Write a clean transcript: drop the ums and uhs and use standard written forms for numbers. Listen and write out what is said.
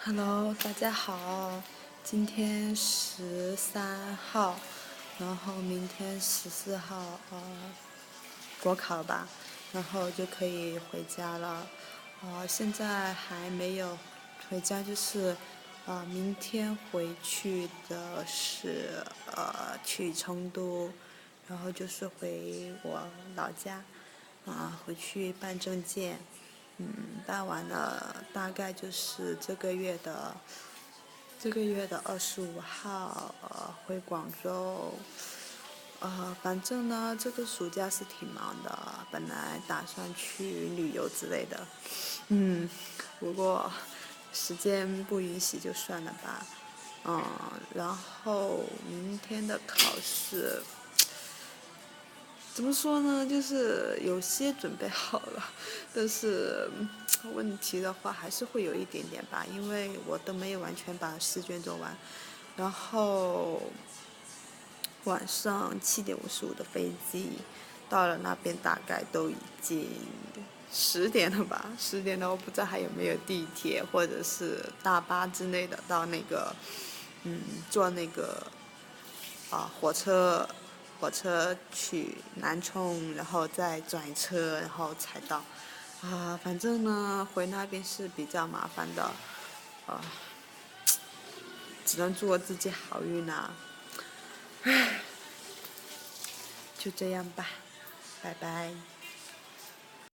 Hello，大家好，今天13号，然后明天14号，国考吧，然后就可以回家了。现在还没有回家，就是明天回去的是去成都，然后就是回我老家，回去办证件。办完了，大概就是这个月的25号，回广州。反正呢，这个暑假是挺忙的，本来打算去旅游之类的，不过时间不允许就算了吧。然后明天的考试。怎么说呢？就是有些准备好了，但是问题的话还是会有一点点吧，因为我都没有完全把试卷做完。然后晚上7:55的飞机，到了那边大概都已经10点了吧，10点了，我不知道还有没有地铁或者是大巴之类的到那个，坐那个火车去南充，然后再转车，然后才到。反正呢，回那边是比较麻烦的，啊、只能祝我自己好运啦。就这样吧，拜拜。